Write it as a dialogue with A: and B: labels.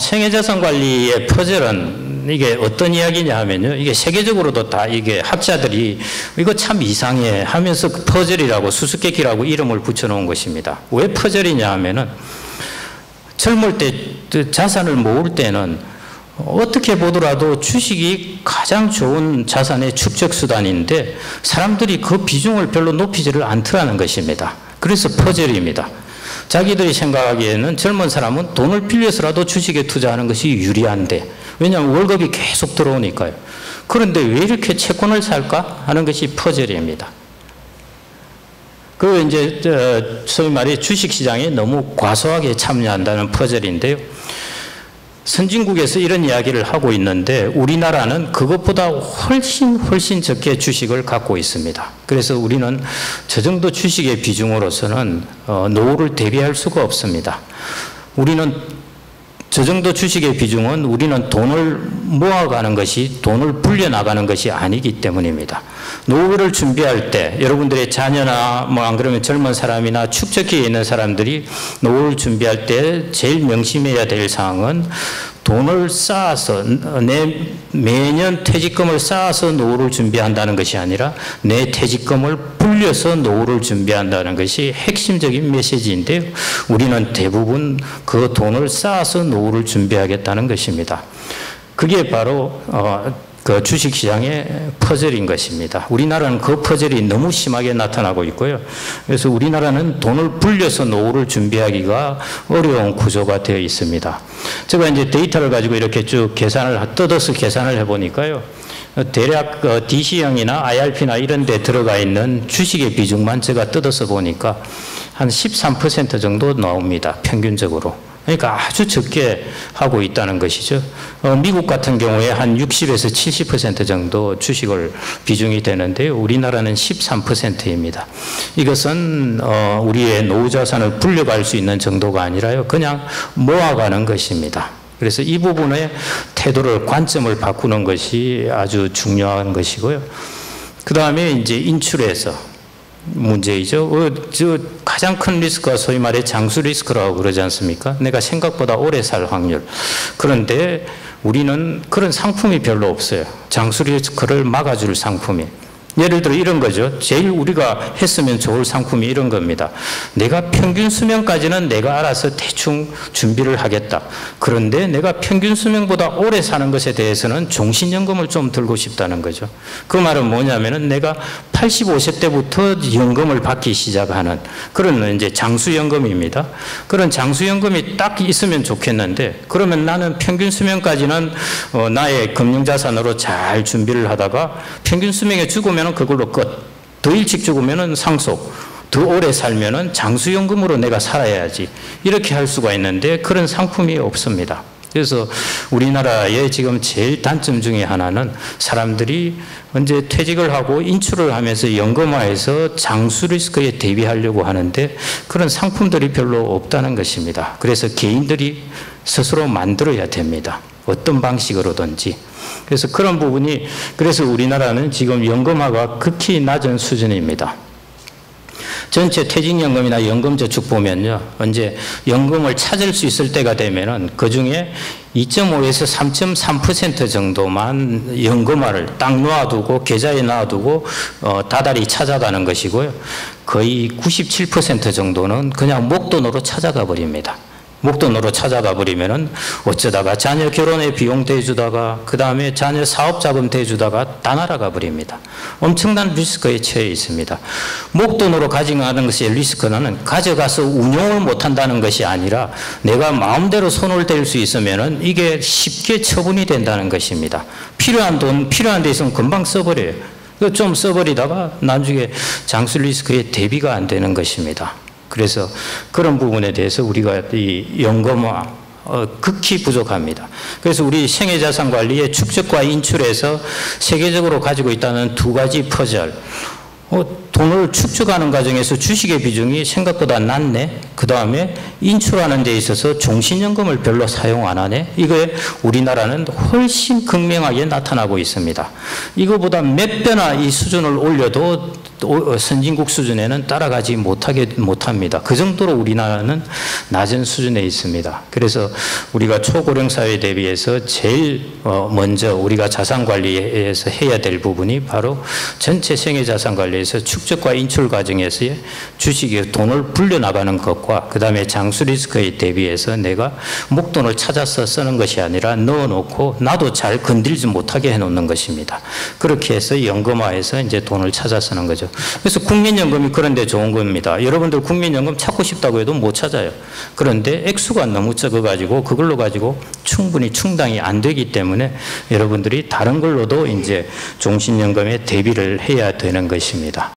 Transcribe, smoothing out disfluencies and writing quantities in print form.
A: 생애자산 관리의 퍼즐은 이게 어떤 이야기냐 하면요. 이게 세계적으로도 다 이게 학자들이 이거 참 이상해 하면서 퍼즐이라고 수수께끼라고 이름을 붙여놓은 것입니다. 왜 퍼즐이냐 하면은 젊을 때 자산을 모을 때는 어떻게 보더라도 주식이 가장 좋은 자산의 축적 수단인데 사람들이 그 비중을 별로 높이지를 않더라는 것입니다. 그래서 퍼즐입니다. 자기들이 생각하기에는 젊은 사람은 돈을 빌려서라도 주식에 투자하는 것이 유리한데, 왜냐하면 월급이 계속 들어오니까요. 그런데 왜 이렇게 채권을 살까 하는 것이 퍼즐입니다. 그 이제 소위 말해 주식시장에 너무 과소하게 참여한다는 퍼즐인데요. 선진국에서 이런 이야기를 하고 있는데 우리나라는 그것보다 훨씬 적게 주식을 갖고 있습니다. 그래서 우리는 저 정도 주식의 비중으로서는 노후를 대비할 수가 없습니다. 우리는 저 정도 주식의 비중은 우리는 돈을 모아가는 것이, 돈을 불려나가는 것이 아니기 때문입니다. 노후를 준비할 때 여러분들의 자녀나 뭐 안 그러면 젊은 사람이나 축적기에 있는 사람들이 노후를 준비할 때 제일 명심해야 될 사항은 돈을 쌓아서 매년 퇴직금을 쌓아서 노후를 준비한다는 것이 아니라 내 퇴직금을 불려서 노후를 준비한다는 것이 핵심적인 메시지인데요. 우리는 대부분 그 돈을 쌓아서 노후를 준비하겠다는 것입니다. 그게 바로 그 주식시장의 퍼즐인 것입니다. 우리나라는 그 퍼즐이 너무 심하게 나타나고 있고요. 그래서 우리나라는 돈을 불려서 노후를 준비하기가 어려운 구조가 되어 있습니다. 제가 이제 데이터를 가지고 이렇게 쭉 뜯어서 계산을 해보니까요. 대략 DC형이나 IRP나 이런 데 들어가 있는 주식의 비중만 제가 뜯어서 보니까 한 13% 정도 나옵니다. 평균적으로. 그러니까 아주 적게 하고 있다는 것이죠. 미국 같은 경우에 한 60에서 70% 정도 주식을 비중이 되는데요. 우리나라는 13%입니다. 이것은 우리의 노후 자산을 불려갈 수 있는 정도가 아니라요. 그냥 모아가는 것입니다. 그래서 이 부분의 태도를, 관점을 바꾸는 것이 아주 중요한 것이고요. 그 다음에 이제 인출해서 문제이죠. 가장 큰 리스크가 소위 말해 장수 리스크라고 그러지 않습니까? 내가 생각보다 오래 살 확률. 그런데 우리는 그런 상품이 별로 없어요. 장수 리스크를 막아줄 상품이. 예를 들어 이런 거죠. 제일 우리가 했으면 좋을 상품이 이런 겁니다. 내가 평균 수명까지는 내가 알아서 대충 준비를 하겠다. 그런데 내가 평균 수명보다 오래 사는 것에 대해서는 종신연금을 좀 들고 싶다는 거죠. 그 말은 뭐냐면은 내가 85세 때부터 연금을 받기 시작하는 그런 이제 장수연금입니다. 그런 장수연금이 딱 있으면 좋겠는데, 그러면 나는 평균 수명까지는 나의 금융자산으로 잘 준비를 하다가 평균 수명에 죽으면 그걸로 끝. 더 일찍 죽으면 상속. 더 오래 살면 장수연금으로 내가 살아야지. 이렇게 할 수가 있는데 그런 상품이 없습니다. 그래서 우리나라의 지금 제일 단점 중에 하나는 사람들이 언제 퇴직을 하고 인출을 하면서 연금화해서 장수 리스크에 대비하려고 하는데 그런 상품들이 별로 없다는 것입니다. 그래서 개인들이 스스로 만들어야 됩니다. 어떤 방식으로든지. 그래서 그런 부분이, 그래서 우리나라는 지금 연금화가 극히 낮은 수준입니다. 전체 퇴직연금이나 연금저축 보면요. 언제 연금을 찾을 수 있을 때가 되면은 그 중에 2.5에서 3.3% 정도만 연금화를 딱 놓아두고 계좌에 놔두고 다달이 찾아가는 것이고요. 거의 97% 정도는 그냥 목돈으로 찾아가 버립니다. 목돈으로 찾아가 버리면은 어쩌다가 자녀 결혼에 비용 대주다가 그 다음에 자녀 사업자금 대주다가 다 날아가 버립니다. 엄청난 리스크에 처해 있습니다. 목돈으로 가져가는 것의 리스크는 가져가서 운용을 못한다는 것이 아니라 내가 마음대로 손을 댈 수 있으면은 이게 쉽게 처분이 된다는 것입니다. 필요한 돈, 필요한 데 있으면 금방 써버려요. 좀 써버리다가 나중에 장수 리스크에 대비가 안 되는 것입니다. 그래서 그런 부분에 대해서 우리가 이 연금화 극히 부족합니다. 그래서 우리 생애자산 관리의 축적과 인출에서 세계적으로 가지고 있다는 두 가지 퍼즐. 돈을 축적하는 과정에서 주식의 비중이 생각보다 낮네. 그 다음에 인출하는 데 있어서 종신연금을 별로 사용 안 하네. 이거에 우리나라는 훨씬 극명하게 나타나고 있습니다. 이거보다 몇 배나 이 수준을 올려도 선진국 수준에는 따라가지 못합니다. 그 정도로 우리나라는 낮은 수준에 있습니다. 그래서 우리가 초고령 사회 대비해서 제일 먼저 우리가 자산 관리에서 해야 될 부분이 바로 전체 생애 자산 관리에서 축적과 인출 과정에서의 주식에 돈을 불려나가는 것과 그 다음에 장수 리스크에 대비해서 내가 목돈을 찾아서 쓰는 것이 아니라 넣어놓고 나도 잘 건들지 못하게 해놓는 것입니다. 그렇게 해서 연금화해서 이제 돈을 찾아 쓰는 거죠. 그래서 국민연금이 그런데 좋은 겁니다. 여러분들 국민연금 찾고 싶다고 해도 못 찾아요. 그런데 액수가 너무 적어가지고 그걸로 가지고 충분히 충당이 안 되기 때문에 여러분들이 다른 걸로도 이제 종신연금에 대비를 해야 되는 것입니다.